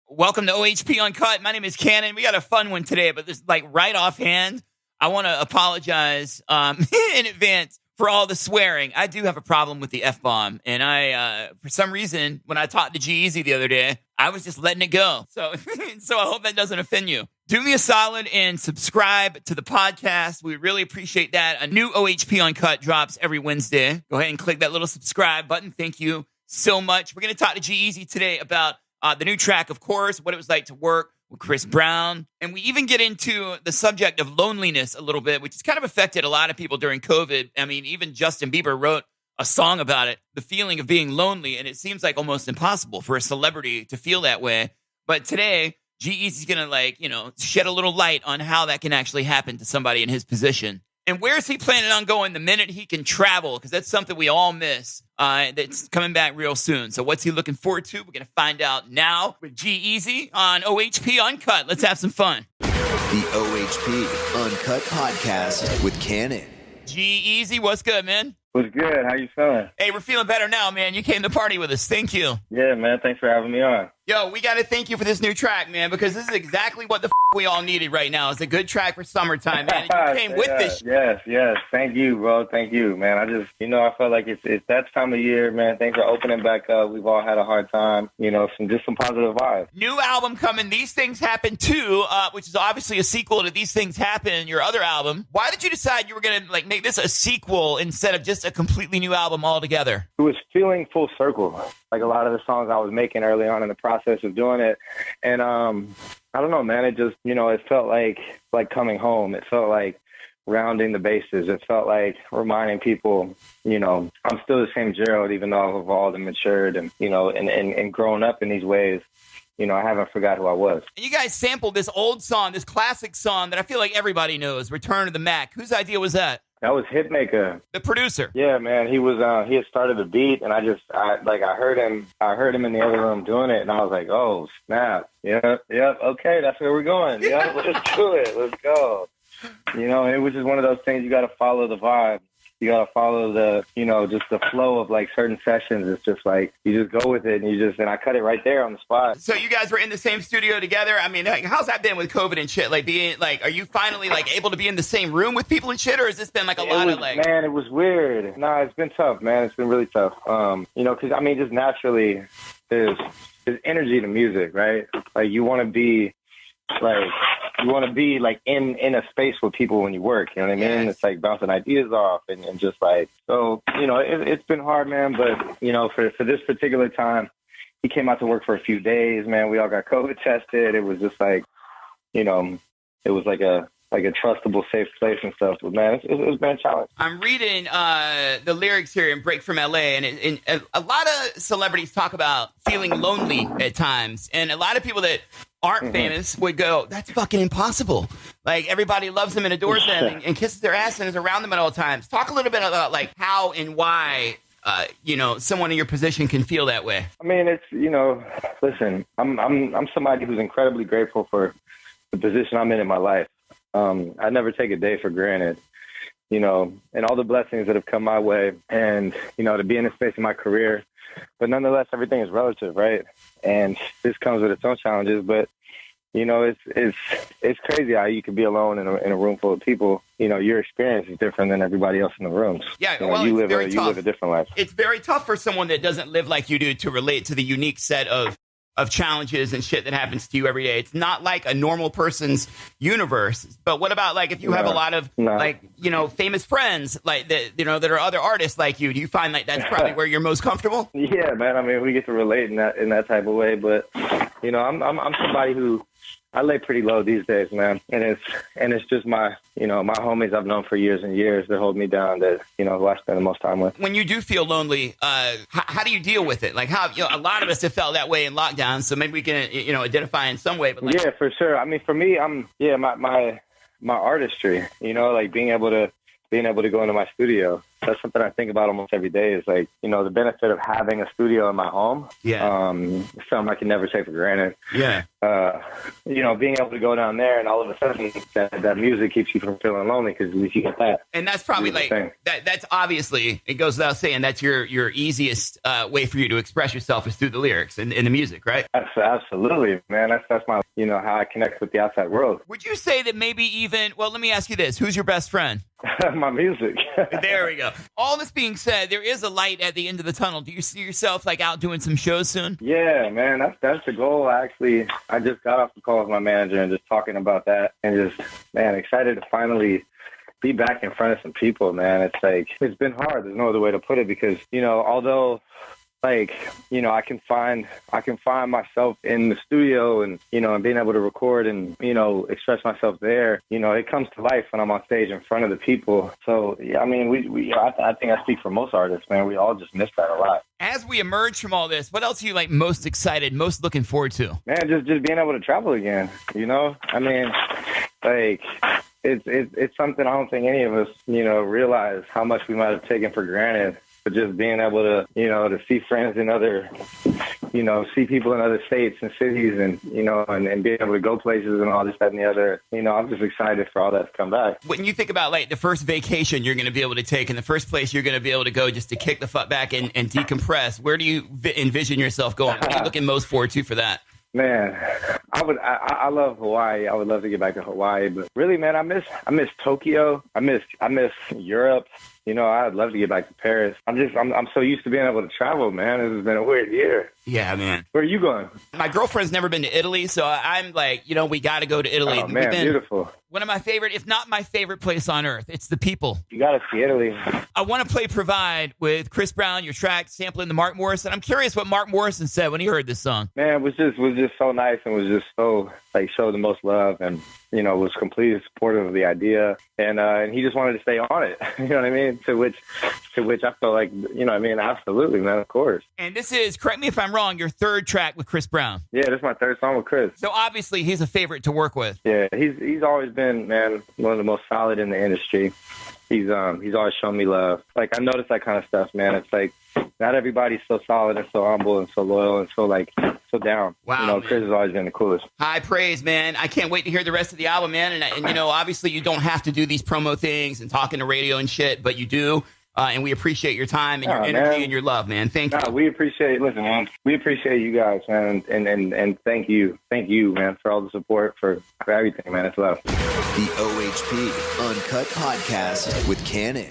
Welcome to OHP Uncut. My name is Kannon. We got a fun one today, but this right offhand, I want to apologize in advance for all the swearing. I do have a problem with the F-bomb, and I, for some reason, when I talked to G-Eazy the other day, I was just letting it go. So I hope that doesn't offend you. Do me a solid and subscribe to the podcast. We really appreciate that. A new OHP Uncut drops every Wednesday. Go ahead and click that little subscribe button. Thank you so much. We're going to talk to G-Eazy today about the new track, of course, what it was like to work with Chris Brown. And we even get into the subject of loneliness a little bit, which has kind of affected a lot of people during COVID. I mean, even Justin Bieber wrote a song about it, the feeling of being lonely. And it seems like almost impossible for a celebrity to feel that way. But today, G-Eazy's going to shed a little light on how that can actually happen to somebody in his position. And where's he planning on going the minute he can travel? Because that's something we all miss. That's coming back real soon. So what's he looking forward to? We're going to find out now with G-Eazy on OHP Uncut. Let's have some fun. The OHP Uncut Podcast with Kannon. G-Eazy, what's good, man? What's good? How you feeling? Hey, we're feeling better now, man. You came to party with us. Thank you. Yeah, man. Thanks for having me on. Yo, we got to thank you for this new track, man, because this is exactly what the we all needed right now. It's a good track for summertime, man. And you came with this. Yes. Thank you, bro. Thank you, man. I felt like it's that time of year, man. Things are opening back up. We've all had a hard time, some positive vibes. New album coming, These Things Happen Too, which is obviously a sequel to These Things Happen, your other album. Why did you decide you were going to make this a sequel instead of just a completely new album altogether? It was feeling full circle. Like a lot of the songs I was making early on in the process of doing it. And I don't know, man. It just, it felt like coming home. It felt like rounding the bases. It felt like reminding people, I'm still the same Gerald, even though I've evolved and matured and, and grown up in these ways. I haven't forgot who I was. And you guys sampled this old song, this classic song that I feel like everybody knows, Return to the Mac. Whose idea was that? That was Hitmaker, the producer. Yeah, man. He had started the beat, and I heard him in the other room doing it, and I was like, oh snap, yep, okay, that's where we're going. Yeah, let's do it, let's go. It was just one of those things. You got to follow the vibe. You got to follow the, just the flow of like certain sessions. It's just like, you just go with it and I cut it right there on the spot. So you guys were in the same studio together. I mean, how's that been with COVID and shit? Are you finally able to be in the same room with people and shit? Or has this been Man, it was weird. Nah, it's been tough, man. It's been really tough. Cause just naturally there's energy to music, right? Like you want to be in a space with people when you work, you know what I mean? Yes. It's like bouncing ideas off and just like, so, it's been hard, man. But, for this particular time, he came out to work for a few days, man. We all got COVID tested. It was just like, it was like a trustable, safe place and stuff. But man, it's been a challenge. I'm reading the lyrics here in Break from LA, and a lot of celebrities talk about feeling lonely at times. And a lot of people that aren't famous would go, that's fucking impossible. Like everybody loves them and adores them and kisses their ass and is around them at all times. Talk a little bit about how and why someone in your position can feel that way. I mean, it's, listen, I'm somebody who's incredibly grateful for the position I'm in my life. I never take a day for granted, and all the blessings that have come my way and, to be in this space in my career. But nonetheless, everything is relative, right? And this comes with its own challenges. But, it's crazy how you can be alone in a room full of people. Your experience is different than everybody else in the room. Yeah, you live a different life. It's very tough for someone that doesn't live like you do to relate to the unique set of challenges and shit that happens to you every day. It's not like a normal person's universe. But what about if you have a lot of famous friends that are other artists like you? Do you find that's probably where you're most comfortable? Yeah, man. I mean, we get to relate in that type of way. But I'm somebody who I lay pretty low these days, man. And it's just my homies I've known for years and years that hold me down, that, who I spend the most time with. When you do feel lonely, how do you deal with it? Like how, a lot of us have felt that way in lockdown, so maybe we can, identify in some way. But yeah, for sure. I mean, for me, my artistry, being able to go into my studio that's something I think about almost every day. Is like, you know, the benefit of having a studio in my home. Yeah. Something I can never take for granted. Yeah. You know, being able to go down there and all of a sudden that music keeps you from feeling lonely because at least you get that. And that's probably like that's obviously, it goes without saying, that's your easiest way for you to express yourself is through the lyrics and the music, right? Absolutely, man. That's my, you know, how I connect with the outside world. Would you say that maybe even, well, let me ask you this. Who's your best friend? My music. There we go. All this being said, there is a light at the end of the tunnel. Do you see yourself like out doing some shows soon? Yeah, man, that's the goal. Actually, I just got off the call with my manager and just talking about that, and just, man, excited to finally be back in front of some people, man. It's like, it's been hard. There's no other way to put it because, you know, although, like, you know, I can find myself in the studio and, you know, and being able to record and, you know, express myself there, you know, it comes to life when I'm on stage in front of the people. So, yeah, I mean, I think I speak for most artists, man. We all just miss that a lot. As we emerge from all this, what else are you like most excited, most looking forward to? Man, just being able to travel again, you know? I mean, like, it's something I don't think any of us, you know, realize how much we might have taken for granted. But just being able to, you know, to see friends in other, you know, see people in other states and cities and, you know, and being able to go places and all this, that, and the other, you know, I'm just excited for all that to come back. When you think about like the first vacation you're going to be able to take and the first place you're going to be able to go just to kick the fuck back and decompress, where do you envision yourself going? What are you looking most forward to for that? Man, I love Hawaii. I would love to get back to Hawaii, but really, man, I miss Tokyo. I miss Europe. You know, I'd love to get back to Paris. I'm so used to being able to travel, man. This has been a weird year. Yeah, man. Where are you going? My girlfriend's never been to Italy, so I'm like, you know, we got to go to Italy. Oh, man, beautiful. One of my favorite, if not my favorite place on earth. It's the people. You got to see Italy. I want to play Provide with Chris Brown, your track, sampling the Mark Morrison. I'm curious what Mark Morrison said when he heard this song. Man, it was just so nice and was just so, like, showed the most love and, you know, was completely supportive of the idea. And he just wanted to stay on it. You know what I mean? To which I felt like, you know what I mean? Absolutely, man, of course. And this is, correct me if I'm wrong, your third track with Chris Brown. Yeah, this is my third song with Chris. So obviously he's a favorite to work with. Yeah, he's always been, man, one of the most solid in the industry. He's always shown me love. Like, I notice that kind of stuff, man. It's like, not everybody's so solid and so humble and so loyal and so, like, so down. Wow, you know, man. Chris has always been the coolest. High praise, man. I can't wait to hear the rest of the album, man. And you know, obviously you don't have to do these promo things and talking to radio and shit, but you do. And we appreciate your time and your energy and your love, man. Thank you. We appreciate, listen, man, we appreciate you guys, man. And thank you, man, for all the support, for everything, man. It's love. The OHP Uncut Podcast with Kannon.